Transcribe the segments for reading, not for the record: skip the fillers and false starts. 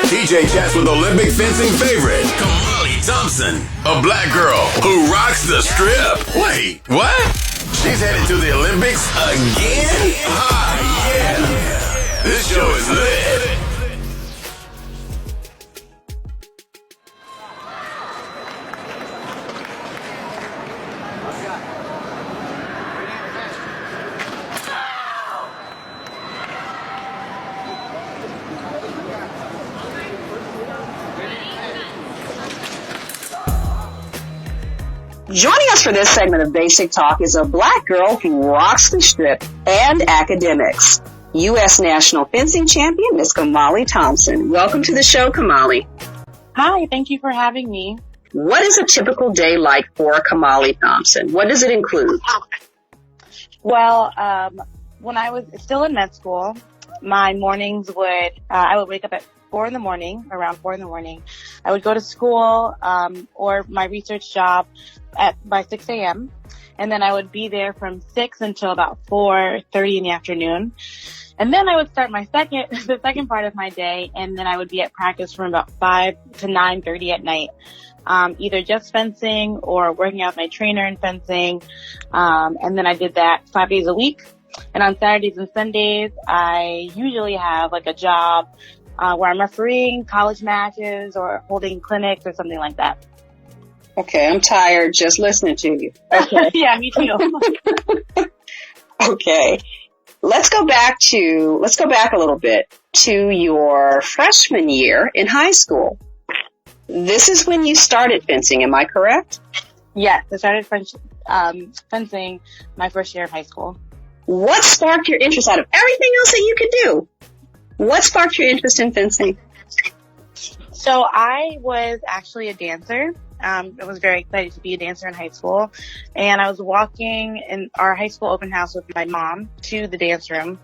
TJ chats with Olympic fencing favorite, KAMALI Thompson, a black girl who rocks the strip. Wait, what? She's headed to the Olympics again? Ah, yeah. This show is lit. Joining us for this segment of BaySickTalk is a black girl who rocks the strip and academics. U.S. National Fencing Champion, Miss KAMALI Thompson. Welcome to the show, KAMALI. Hi, thank you for having me. What is a typical day like for KAMALI Thompson? What does it include? Well, when I was still in med school, my mornings I would wake up at around 4 in the morning. I would go to school, or my research job by 6 a.m. And then I would be there from 6 until about 4:30 in the afternoon. And then I would start the second part of my day. And then I would be at practice from about 5 to 9:30 at night. Either just fencing or working out with my trainer in fencing. And then I did that 5 days a week. And on Saturdays and Sundays, I usually have like a job where I'm refereeing college matches or holding clinics or something like that. Okay, I'm tired just listening to you. Okay. Yeah, me too. Okay. Let's go back a little bit to your freshman year in high school. This is when you started fencing, am I correct? Yes, I started fencing my first year of high school. What sparked your interest out of everything else that you could do? What sparked your interest in fencing? So I was actually a dancer. I was very excited to be a dancer in high school. And I was walking in our high school open house with my mom to the dance room.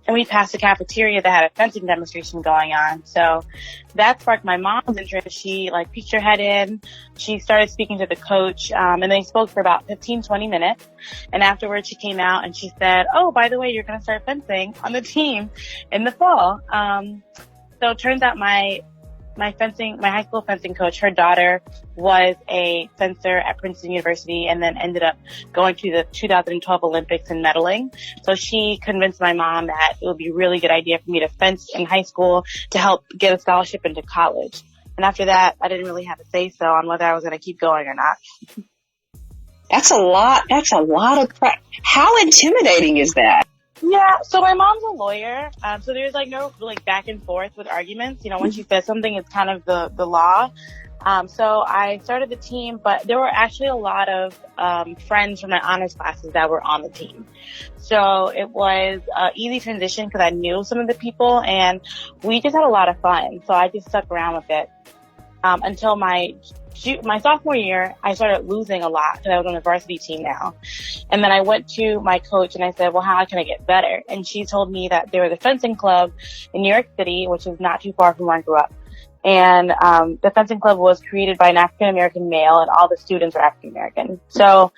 And we passed a cafeteria that had a fencing demonstration going on. So that sparked my mom's interest. She peeked her head in. She started speaking to the coach. And they spoke for about 15-20 minutes. And afterwards she came out and she said, "Oh, by the way, you're going to start fencing on the team in the fall." So it turns out my high school fencing coach, her daughter was a fencer at Princeton University and then ended up going to the 2012 Olympics and medaling. So she convinced my mom that it would be a really good idea for me to fence in high school to help get a scholarship into college. And after that, I didn't really have a say-so on whether I was going to keep going or not. That's a lot of prep. How intimidating is that? Yeah, so my mom's a lawyer, so there's no back and forth with arguments. When she says something, it's kind of the law. So I started the team, but there were actually a lot of friends from my honors classes that were on the team. So it was an easy transition because I knew some of the people, and we just had a lot of fun. So I just stuck around with it until my sophomore year. I started losing a lot because I was on the varsity team now. And then I went to my coach and I said, "Well, how can I get better?" And she told me that there was a fencing club in New York City, which is not too far from where I grew up. And the fencing club was created by an African-American male, and all the students are African-American. So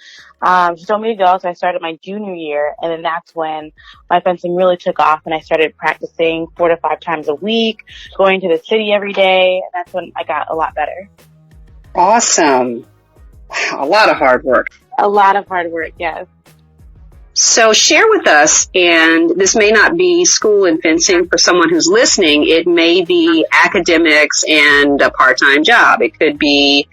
she told me to go, so I started my junior year, and then that's when my fencing really took off, and I started practicing 4 to 5 times a week, going to the city every day, and that's when I got a lot better. Awesome. Wow, a lot of hard work. A lot of hard work, yes. So share with us, and this may not be school and fencing for someone who's listening. It may be academics and a part-time job. It could be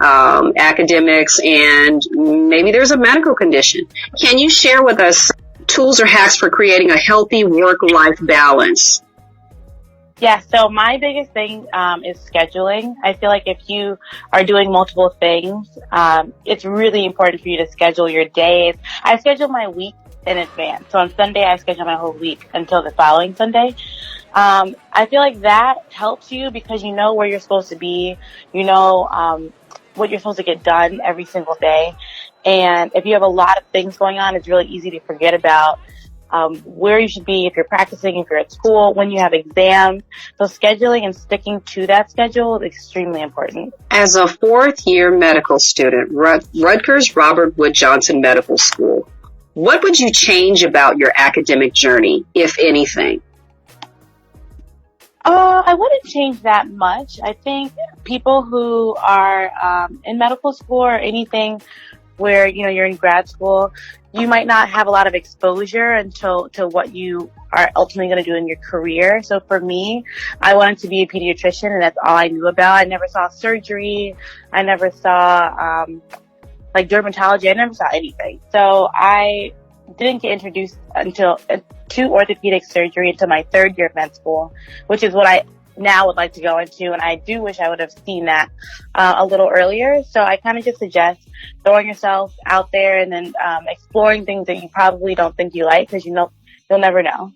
academics and maybe there's a medical condition. Can you share with us tools or hacks for creating a healthy work-life balance? Yeah, so my biggest thing is scheduling. I feel like if you are doing multiple things, it's really important for you to schedule your days. I schedule my week in advance. So on Sunday, I schedule my whole week until the following Sunday. I feel like that helps you because you know where you're supposed to be. You know what you're supposed to get done every single day. And if you have a lot of things going on, it's really easy to forget about where you should be if you're practicing, if you're at school, when you have exams. So scheduling and sticking to that schedule is extremely important. As a fourth-year medical student, Rutgers Robert Wood Johnson Medical School, what would you change about your academic journey, if anything? I wouldn't change that much. I think people who are in medical school or anything where, you're in grad school, you might not have a lot of exposure until to what you are ultimately going to do in your career. So for me, I wanted to be a pediatrician, and that's all I knew about. I never saw surgery. I never saw like dermatology. I never saw anything. So I didn't get introduced to orthopedic surgery until my third year of med school, which is what I now would like to go into. And I do wish I would have seen that a little earlier. So I kind of just suggest throwing yourself out there and then exploring things that you probably don't think you like, because you'll never know.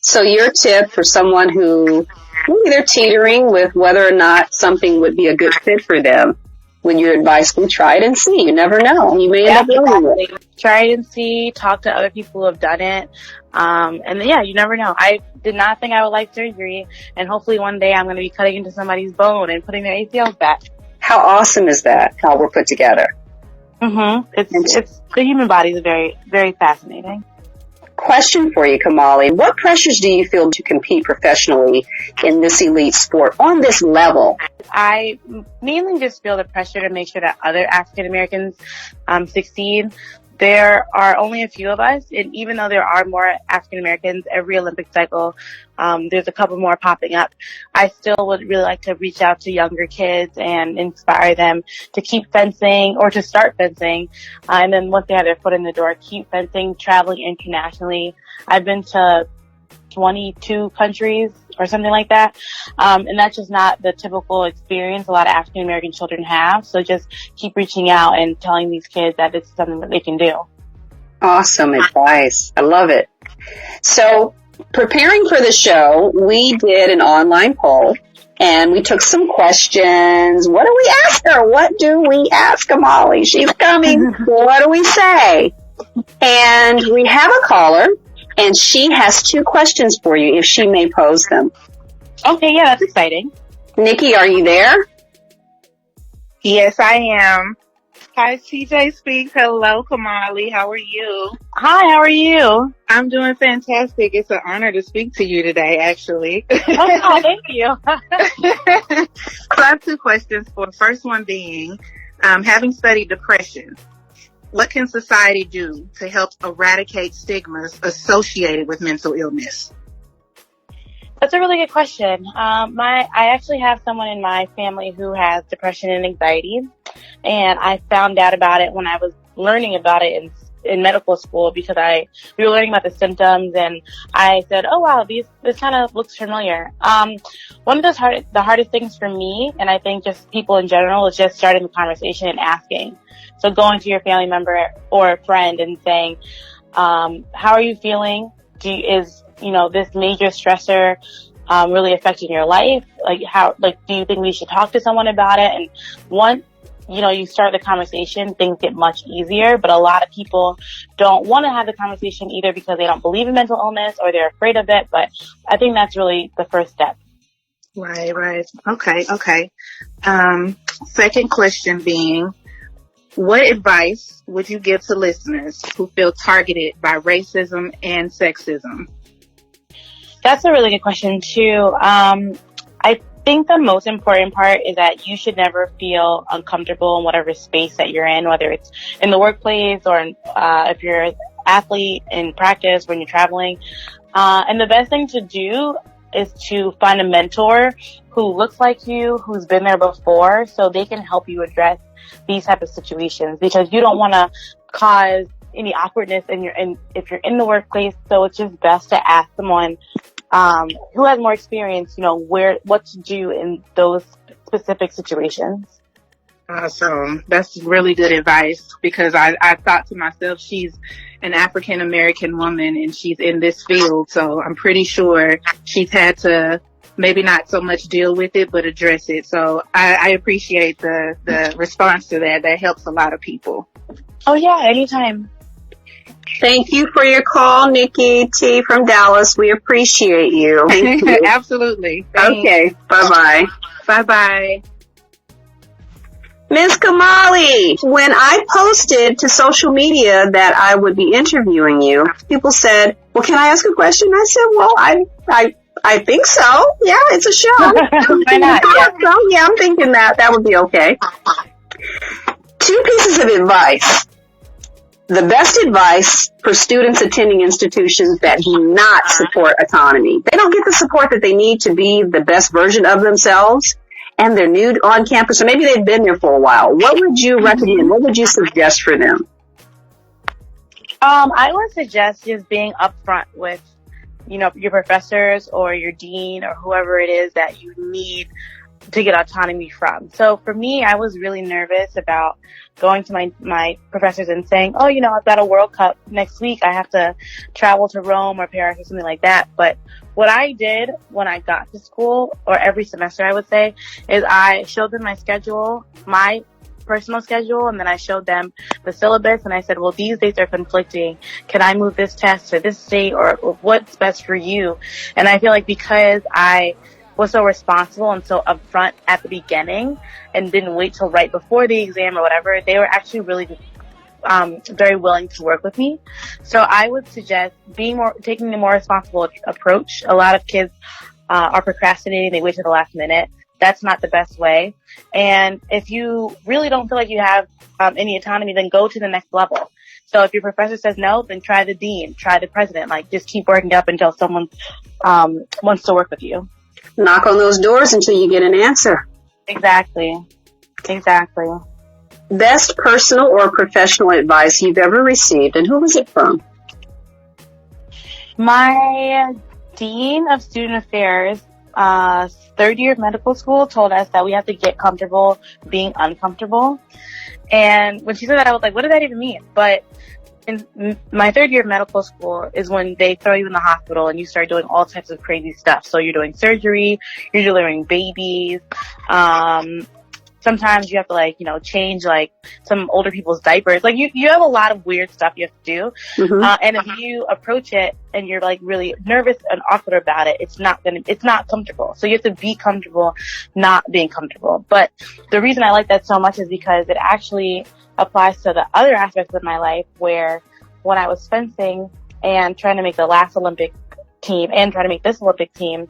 So your tip for someone who maybe they're teetering with whether or not something would be a good fit for them, when your advice, we try it and see. You never know. You may end up doing it. Try it and see. Talk to other people who have done it. And yeah, you never know. I did not think I would like surgery, and hopefully one day I'm going to be cutting into somebody's bone and putting their ACLs back. How awesome is that? How we're put together. It's the human body is very, very fascinating. Question for you, Kamali. What pressures do you feel to compete professionally in this elite sport on this level? I mainly just feel the pressure to make sure that other African Americans succeed. There are only a few of us, and even though there are more African Americans every Olympic cycle, there's a couple more popping up. I still would really like to reach out to younger kids and inspire them to keep fencing or to start fencing. And then once they have their foot in the door, keep fencing, traveling internationally. I've been to 22 countries or something like that. And that's just not the typical experience a lot of African American children have. So just keep reaching out and telling these kids that it's something that they can do. Awesome advice. I love it. So preparing for the show, we did an online poll and we took some questions. What do we ask her? What do we ask Kamali? She's coming. What do we say? And we have a caller, and she has 2 questions for you, if she may pose them. Okay, yeah, that's exciting. Nikki, are you there? Yes, I am. Hi, TJ Speaks. Hello, Kamali. How are you? Hi, how are you? I'm doing fantastic. It's an honor to speak to you today, actually. Oh, thank you. So I have 2 questions. For the first one being, having studied depression, what can society do to help eradicate stigmas associated with mental illness? That's a really good question. I actually have someone in my family who has depression and anxiety, and I found out about it when I was learning about it in medical school, because we were learning about the symptoms, and I said, "Oh wow, this kind of looks familiar." One of the hardest things for me, and I think just people in general, is just starting the conversation and asking. So going to your family member or a friend and saying, "How are you feeling? Is this major stressor really affecting your life? Do you think we should talk to someone about it?" And once you start the conversation, things get much easier. But a lot of people don't want to have the conversation either because they don't believe in mental illness or they're afraid of it. But I think that's really the first step. Right. Okay. Second question being, what advice would you give to listeners who feel targeted by racism and sexism? That's a really good question too. I think the most important part is that you should never feel uncomfortable in whatever space that you're in, whether it's in the workplace or if you're an athlete in practice, when you're traveling. And the best thing to do is to find a mentor who looks like you, who's been there before, so they can help you address these type of situations, because you don't want to cause any awkwardness if you're in the workplace. So it's just best to ask someone who has more experience, what to do in those specific situations. Awesome. That's really good advice, because I thought to myself, she's an African American woman and she's in this field, so I'm pretty sure she's had to maybe not so much deal with it, but address it. So I appreciate the response to that. That helps a lot of people. Oh yeah, anytime. Thank you for your call, NikkiT from Dallas. We appreciate you. Thank you. Absolutely. Okay. Bye-bye. Bye-bye. Ms. Kamali, when I posted to social media that I would be interviewing you, people said, "Well, can I ask a question?" I said, "Well, I think so. Yeah, it's a show. Why not? Yeah. So, yeah, I'm thinking that would be okay. 2 pieces of advice. The best advice for students attending institutions that do not support autonomy. They don't get the support that they need to be the best version of themselves, and they're new on campus, or maybe they've been there for a while. What would you recommend? What would you suggest for them? I would suggest just being upfront with, your professors or your dean or whoever it is that you need to get autonomy from. So for me, I was really nervous about going to my professors and saying, oh, I've got a World Cup next week. I have to travel to Rome or Paris or something like that. But what I did when I got to school, or every semester I would say, is I showed them my schedule, my personal schedule, and then I showed them the syllabus, and I said, well, these dates are conflicting. Can I move this test to this date, or what's best for you? And I feel like because I was so responsible and so upfront at the beginning and didn't wait till right before the exam or whatever, they were actually really very willing to work with me. So I would suggest taking the more responsible approach. A lot of kids are procrastinating. They wait till the last minute. That's not the best way. And if you really don't feel like you have any autonomy, then go to the next level. So if your professor says no, then try the dean, try the president. Like, just keep working up until someone wants to work with you. Knock on those doors until you get an answer. Exactly. Best personal or professional advice you've ever received, and who was it from? My dean of student affairs, third year of medical school, told us that we have to get comfortable being uncomfortable. And when she said that, I was like, what does that even mean? But in my third year of medical school is when they throw you in the hospital and you start doing all types of crazy stuff. So you're doing surgery, you're delivering babies. Sometimes you have to change some older people's diapers. Like you have a lot of weird stuff you have to do. Mm-hmm. And if you approach it and you're really nervous and awkward about it, it's not comfortable. So you have to be comfortable not being comfortable. But the reason I like that so much is because it actually applies to the other aspects of my life, where when I was fencing and trying to make the last Olympic team and trying to make this Olympic team,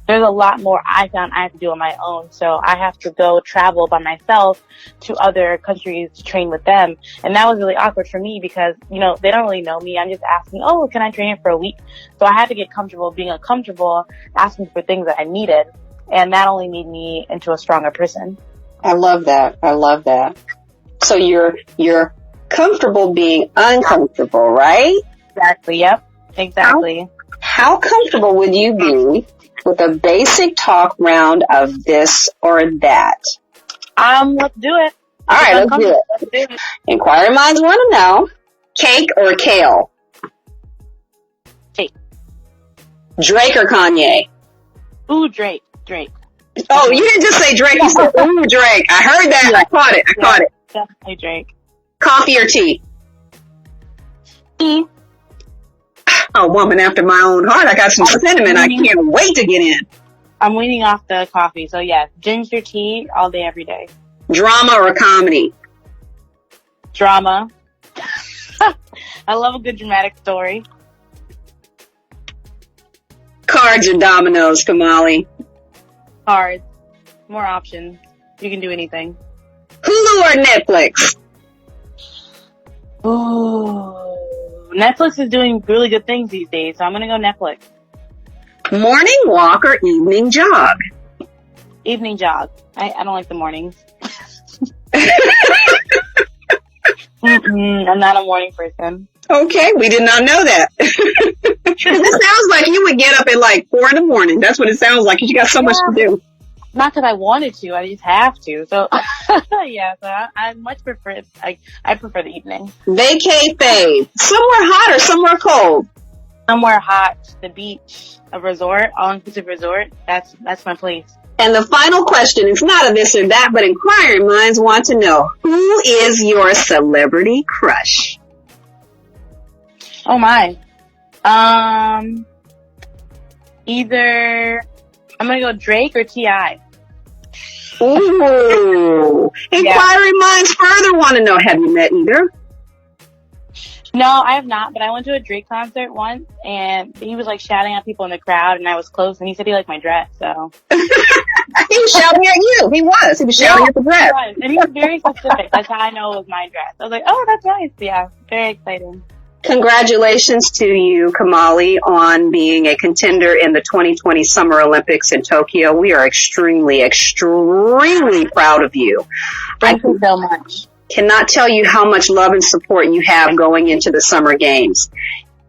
there's a lot more I found I have to do on my own. So I have to go travel by myself to other countries to train with them. And that was really awkward for me because, they don't really know me. I'm just asking, oh, can I train for a week? So I had to get comfortable being uncomfortable, asking for things that I needed. And that only made me into a stronger person. I love that. So you're comfortable being uncomfortable, right? Exactly. Yep. Exactly. How comfortable would you be with a basic talk round of this or that? Let's do it. All right, let's do it. Inquiring minds want to know, cake or kale? Cake. Drake or Kanye? Ooh, Drake. Oh, you didn't just say Drake, you said, ooh, Drake. I heard that. Yeah. I caught it. Definitely Drake. Coffee or tea? Tea. A woman after my own heart. I got some cinnamon. I can't wait to get in. I'm weaning off the coffee. So yeah, ginger tea all day, every day. Drama or comedy? Drama. I love a good dramatic story. Cards or dominoes, Kamali? Cards. More options. You can do anything. Hulu or Netflix? Ooh. Netflix is doing really good things these days, so I'm gonna go Netflix. Morning walk or evening jog? Evening jog. I don't like the mornings. I'm not a morning person. Okay, we did not know that. It sounds like you would get up at 4 a.m. That's what it sounds like, because you got so much to do. Not because I wanted to, I just have to. So, yeah, so I much prefer, I prefer the evening. Vacay fave. Somewhere hot or somewhere cold? Somewhere hot. The beach, a resort, all-inclusive resort. That's my place. And the final question, it's not a this or that, but inquiring minds want to know, who is your celebrity crush? Oh my. Either I'm gonna go Drake or T.I. Ooh. Inquiring minds further want to know, have you met either? No, I have not, but I went to a Drake concert once, and he was like shouting at people in the crowd, and I was close, and he said he liked my dress, so. He was shouting at you. He was shouting at the dress. And he was very specific. That's how I know it was my dress. I was like, oh, that's nice. Yeah, very exciting. Congratulations to you, Kamali, on being a contender in the 2020 Summer Olympics in Tokyo. We are extremely, extremely proud of you. Thank you so much. Cannot tell you how much love and support you have going into the Summer Games.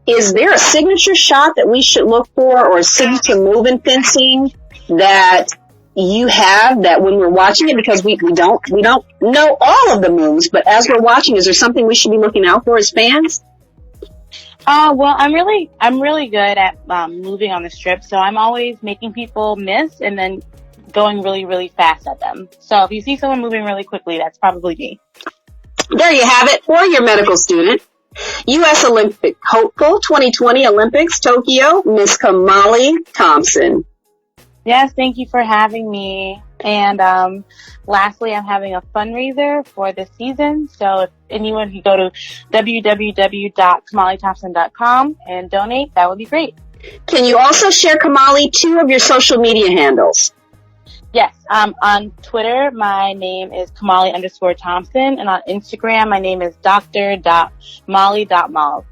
Is there a signature shot that we should look for, or a signature move in fencing that you have that when we're watching it, because we don't know all of the moves, but as we're watching, is there something we should be looking out for as fans? Well, I'm really good at moving on the strip, so I'm always making people miss and then going really, really fast at them. So if you see someone moving really quickly, that's probably me. There you have it for your medical student. U.S. Olympic hopeful 2020 Olympics Tokyo, Miss Kamali Thompson. Yes, thank you for having me. And lastly, I'm having a fundraiser for this season. So if anyone can go to www.KamaliThompson.com and donate, that would be great. Can you also share, Kamali, 2 of your social media handles? Yes, on Twitter, my name is Kamali_Thompson, and on Instagram, my name is Dr.Molly.Moll.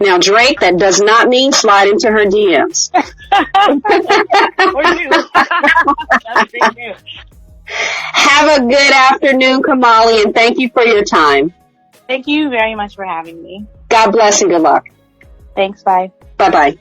Now, Drake, that does not mean slide into her DMs. Or you. That's great too. Have a good afternoon, Kamali, and thank you for your time. Thank you very much for having me. God bless and good luck. Thanks, bye. Bye-bye.